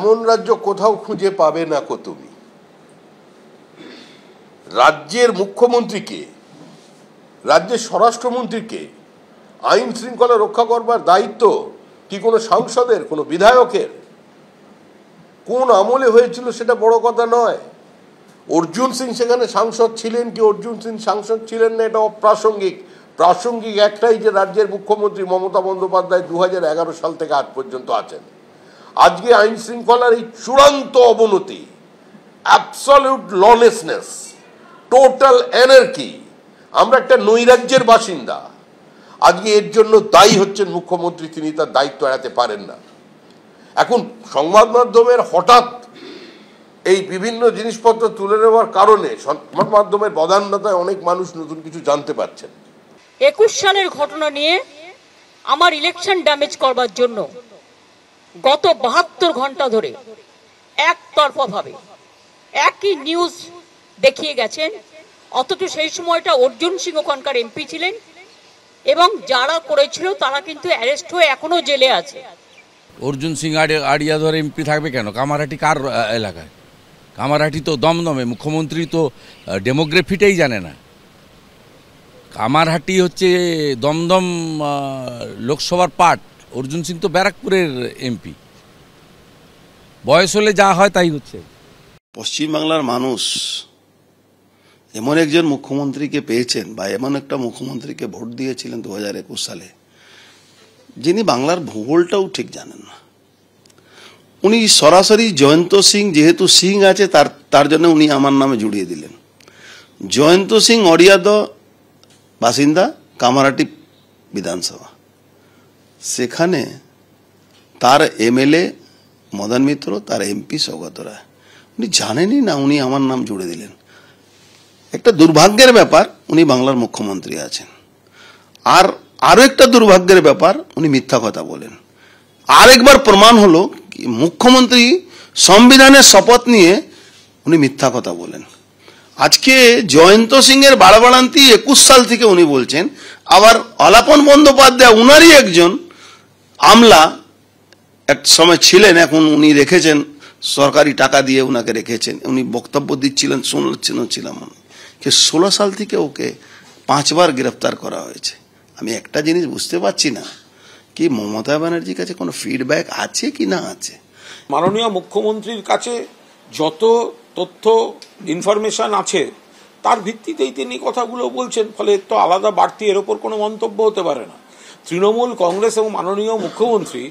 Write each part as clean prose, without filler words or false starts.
এমন রাজ্য কোথাও খুঁজে পাবে না কো তুমি। রাজ্যের মুখ্যমন্ত্রীকে, রাজ্যের স্বরাষ্ট্রমন্ত্রীকে আইন শৃঙ্খলা রক্ষা করবার দায়িত্ব কি কোনো সাংসদের, কোনো বিধায়কের? কোন আমলে হয়েছিল সেটা বড় কথা নয়। অর্জুন সিং সেখানে সাংসদ ছিলেন কি অর্জুন সিং সাংসদ ছিলেন না এটা অপ্রাসঙ্গিক। প্রাসঙ্গিক একটাই যে রাজ্যের মুখ্যমন্ত্রী মমতা বন্দ্যোপাধ্যায় 2011 সাল থেকে আজ পর্যন্ত আছেন। আজকে আইন শৃঙ্খলার এই চূড়ান্ত অবনতি, অ্যাবসলিউট লনেসনেস, টোটাল অ্যানার্কি, আমরা একটা নৈরাজ্যের বাসিন্দা। আজকে এর জন্য দায়ী হচ্ছেন মুখ্যমন্ত্রী, তিনি তার দায়িত্ব এড়াতে পারেন না। এখন সংবাদ মাধ্যমের হঠাৎ এই বিভিন্ন জিনিসপত্র তুলে নেওয়ার কারণে সংবাদ মাধ্যমের বদান্যতায় অনেক মানুষ নতুন কিছু জানতে পারছেন। 21 সালের ঘটনা নিয়ে আমার ইলেকশন ড্যামেজ করবার জন্য গত 72 ঘন্টা ধরে একতরফাভাবে একই নিউজ দেখিয়ে গেছেন, অথচ সেই সময়টা অর্জুন সিং ওখানকার এমপি ছিলেন এবং যারা করেছিল তারা কিন্তু অ্যারেস্ট হয়ে এখনো জেলে আছে। অর্জুন সিং আড়িয়াদর এমপি থাকবে কেন? কামারহাটি কার এলাকায়? কামারহাটি তো দমদমে, মুখ্যমন্ত্রী তো ডেমোগ্রাফিটাই জানে না। কামারহাটি হচ্ছে দমদম লোকসভার পার্ট, অর্জুন সিং তো ব্যারাকপুরের এমপি। বয়স হলে যা হয় তাই হচ্ছে। পশ্চিমবাংলার মানুষ এমন একজন মুখ্যমন্ত্রীকে পেয়েছেন বা এমন একটা মুখ্যমন্ত্রীকে ভোট দিয়েছিলেন 2021 সালে, যিনি বাংলার ভূগোলটাও ঠিক জানেন না। উনি সরাসরি জয়ন্ত সিং, যেহেতু সিং আছে তার জন্য উনি আমার নামে জুড়িয়ে দিলেন। জয়ন্ত সিং অরিয়াদ বাসিন্দা, কামারহাটি বিধানসভা, সেখানে তার এমএলএ মদন মিত্র, তার এমপি সৌগত রায়, উনি জানেনই না, উনি আমার নাম জুড়ে দিলেন। একটা দুর্ভাগ্যের ব্যাপার, উনি বাংলার মুখ্যমন্ত্রী আছেন। আর আরো একটা দুর্ভাগ্যের ব্যাপার, উনি মিথ্যা কথা বলেন। আরেকবার প্রমাণ হলো মুখ্যমন্ত্রী সংবিধানের শপথ নিয়ে উনি মিথ্যা কথা বলেন। আজকে জয়ন্ত সিং এর বাড়াবাড়ান্তি 21 সাল থেকে উনি বলছেন। আবার আলাপন বন্দ্যোপাধ্যায় উনারই একজন আমলা এক সময় ছিলেন, এখন উনি রেখেছেন সরকারি টাকা দিয়ে, উনাকে রেখেছেন, উনি বক্তব্য দিচ্ছিলেন, শুনছিলাম যে 16 সাল থেকে ওকে 5 বার গ্রেফতার করা হয়েছে। আমি একটা জিনিস বুঝতে পারছি না, কি মমতা ব্যানার্জির কাছে কোনো ফিডব্যাক আছে কি না আছে? মাননীয় মুখ্যমন্ত্রীর কাছে যত তথ্য ইনফরমেশন আছে তার ভিত্তিতেই তিনি কথাগুলো বলছেন, ফলে তো আলাদা বাড়তি এর ওপর কোনো মন্তব্য হতে পারে না। তৃণমূল কংগ্রেস এবং মাননীয় মুখ্যমন্ত্রী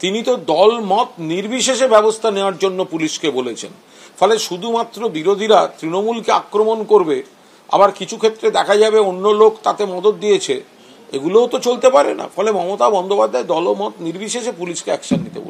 তিনি তো দল মত নির্বিশেষে ব্যবস্থা নেওয়ার জন্য পুলিশকে বলেছেন। ফলে শুধুমাত্র বিরোধীরা তৃণমূলকে আক্রমণ করবে, আবার কিছু ক্ষেত্রে দেখা যাবে অন্য লোক তাতে মদত দিয়েছে, এগুলোও তো চলতে পারে না। ফলে মমতা বন্দ্যোপাধ্যায় দলমত নির্বিশেষে পুলিশকে অ্যাকশন নিতে বলেছেন।